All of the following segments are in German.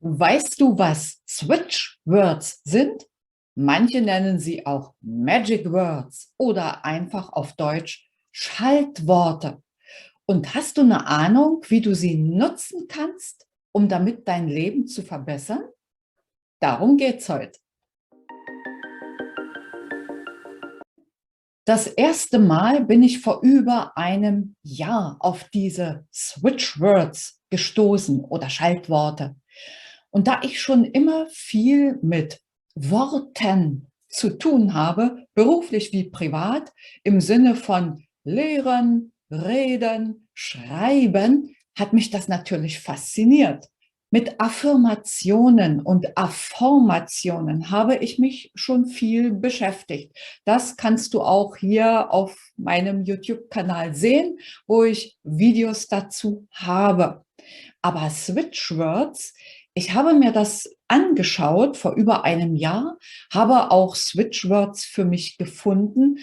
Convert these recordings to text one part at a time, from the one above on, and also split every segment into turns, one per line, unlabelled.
Weißt du, was Switch Words sind? Manche nennen sie auch Magic Words oder einfach auf Deutsch Schaltworte. Und hast du eine Ahnung, wie du sie nutzen kannst, um damit dein Leben zu verbessern? Darum geht's heute. Das erste Mal bin ich vor über einem Jahr auf diese Switch Words gestoßen oder Schaltworte. Und da ich schon immer viel mit Worten zu tun habe, beruflich wie privat, im Sinne von lehren, reden, schreiben, hat mich das natürlich fasziniert. Mit Affirmationen und Affirmationen habe ich mich schon viel beschäftigt. Das kannst du auch hier auf meinem YouTube-Kanal sehen, wo ich Videos dazu habe. Aber Switchwords, ich habe mir das angeschaut vor über einem Jahr, habe auch Switchwords für mich gefunden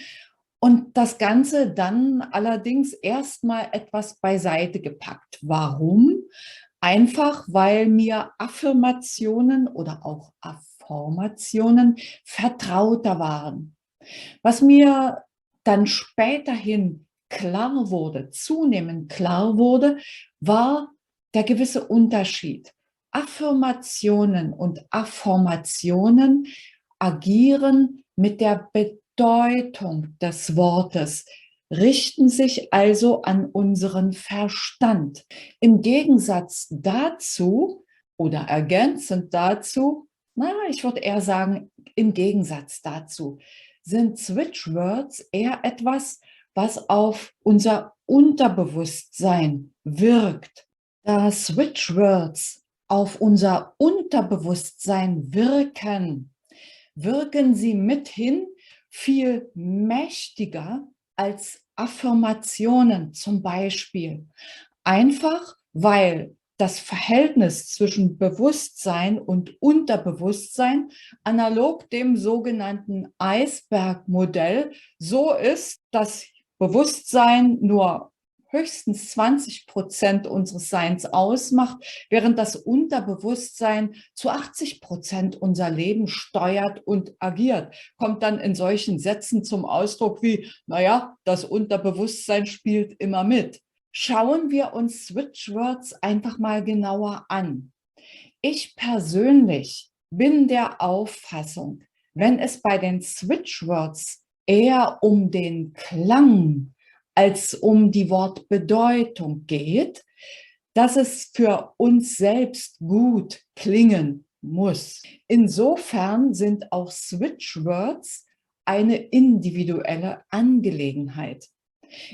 und das Ganze dann allerdings erstmal etwas beiseite gepackt. Warum? Einfach, weil mir Affirmationen oder auch Affirmationen vertrauter waren. Was mir dann späterhin klar wurde, zunehmend klar wurde, war der gewisse Unterschied. Affirmationen und Affirmationen agieren mit der Bedeutung des Wortes, richten sich also an unseren Verstand. Im Gegensatz dazu oder ergänzend dazu, na, ich würde eher sagen, im Gegensatz dazu, sind Switchwords eher etwas, was auf unser Unterbewusstsein wirkt. Da Switchwords auf unser Unterbewusstsein wirken, wirken sie mithin viel mächtiger als Affirmationen zum Beispiel. Einfach weil das Verhältnis zwischen Bewusstsein und Unterbewusstsein analog dem sogenannten Eisbergmodell so ist, dass Bewusstsein nur höchstens 20% unseres Seins ausmacht, während das Unterbewusstsein zu 80% unser Leben steuert und agiert. Kommt dann in solchen Sätzen zum Ausdruck wie, naja, das Unterbewusstsein spielt immer mit. Schauen wir uns Switchwords einfach mal genauer an. Ich persönlich bin der Auffassung, wenn es bei den Switchwords eher um den Klang als um die Wortbedeutung geht, dass es für uns selbst gut klingen muss. Insofern sind auch Switchwords eine individuelle Angelegenheit.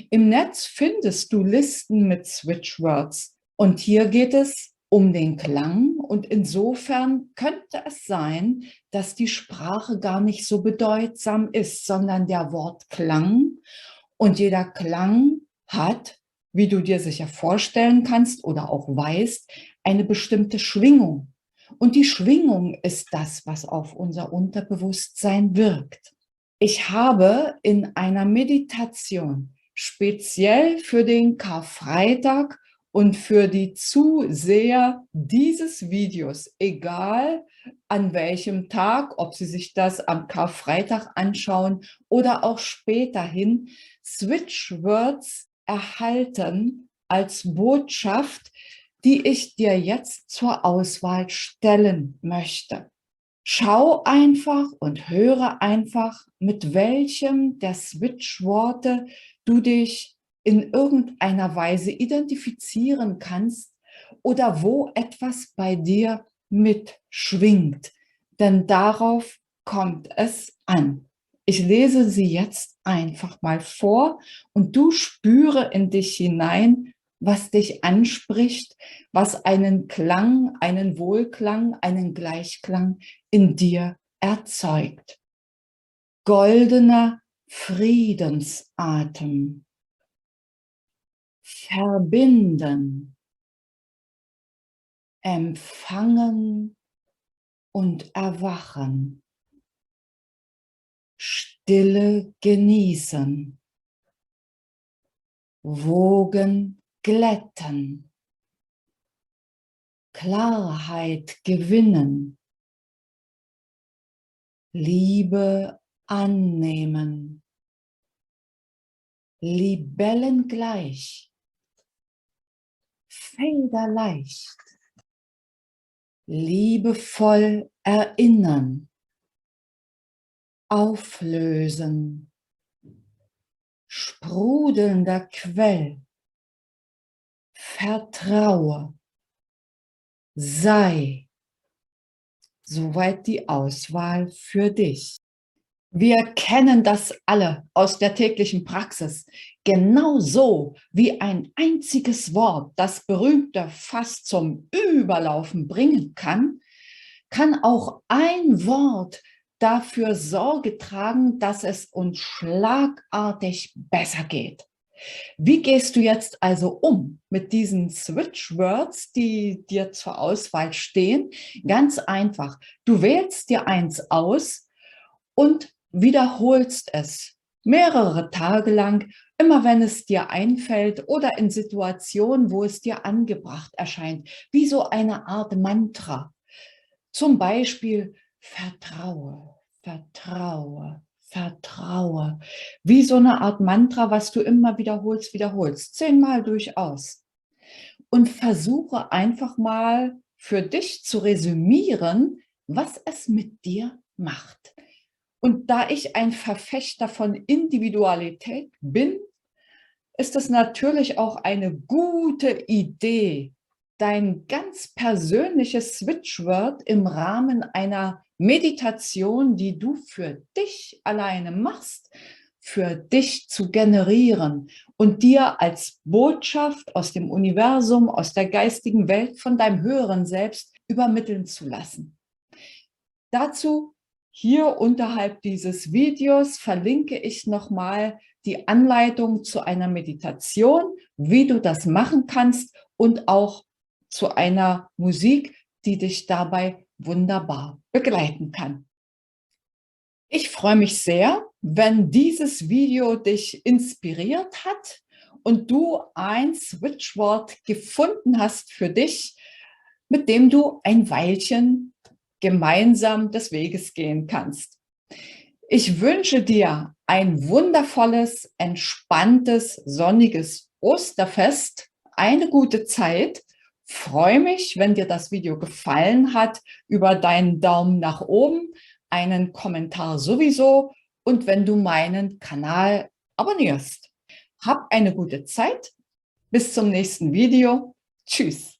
Im Netz findest du Listen mit Switchwords und hier geht es um den Klang und insofern könnte es sein, dass die Sprache gar nicht so bedeutsam ist, sondern der Wortklang und jeder Klang hat, wie du dir sicher vorstellen kannst oder auch weißt, eine bestimmte Schwingung. Und die Schwingung ist das, was auf unser Unterbewusstsein wirkt. Ich habe in einer Meditation speziell für den Karfreitag und für die Zuseher dieses Videos, egal an welchem Tag, ob sie sich das am Karfreitag anschauen oder auch späterhin, Switchwords erhalten als Botschaft, die ich dir jetzt zur Auswahl stellen möchte. Schau einfach und höre einfach, mit welchem der Switchworte du dich in irgendeiner Weise identifizieren kannst oder wo etwas bei dir mitschwingt. Denn darauf kommt es an. Ich lese sie jetzt einfach mal vor und du spüre in dich hinein, was dich anspricht, was einen Klang, einen Wohlklang, einen Gleichklang in dir erzeugt. Goldener Friedensatem. Verbinden, empfangen und erwachen. Stille genießen. Wogen glätten. Klarheit gewinnen, Liebe annehmen, libellengleich, federleicht, liebevoll erinnern, auflösen, sprudelnder Quell, vertraue, sei. Soweit die Auswahl für dich. Wir kennen das alle aus der täglichen Praxis. Genauso wie ein einziges Wort das berühmte Fass zum Überlaufen bringen kann, kann auch ein Wort dafür Sorge tragen, dass es uns schlagartig besser geht. Wie gehst du jetzt also um mit diesen Switchwords, die dir zur Auswahl stehen? Ganz einfach. Du wählst dir eins aus und wiederholst es mehrere Tage lang, immer wenn es dir einfällt oder in Situationen, wo es dir angebracht erscheint, wie so eine Art Mantra. Zum Beispiel vertraue, vertraue, vertraue. Wie so eine Art Mantra, was du immer wiederholst, 10-mal durchaus. Und versuche einfach mal für dich zu resümieren, was es mit dir macht. Und da ich ein Verfechter von Individualität bin, ist es natürlich auch eine gute Idee, dein ganz persönliches Switchword im Rahmen einer Meditation, die du für dich alleine machst, für dich zu generieren und dir als Botschaft aus dem Universum, aus der geistigen Welt, von deinem höheren Selbst übermitteln zu lassen. Dazu hier unterhalb dieses Videos verlinke ich nochmal die Anleitung zu einer Meditation, wie du das machen kannst und auch zu einer Musik, die dich dabei wunderbar begleiten kann. Ich freue mich sehr, wenn dieses Video dich inspiriert hat und du ein Switchwort gefunden hast für dich, mit dem du ein Weilchen gemeinsam des Weges gehen kannst. Ich wünsche dir ein wundervolles, entspanntes, sonniges Osterfest, eine gute Zeit. Freue mich, wenn dir das Video gefallen hat, über deinen Daumen nach oben, einen Kommentar sowieso und wenn du meinen Kanal abonnierst. Hab eine gute Zeit. Bis zum nächsten Video. Tschüss.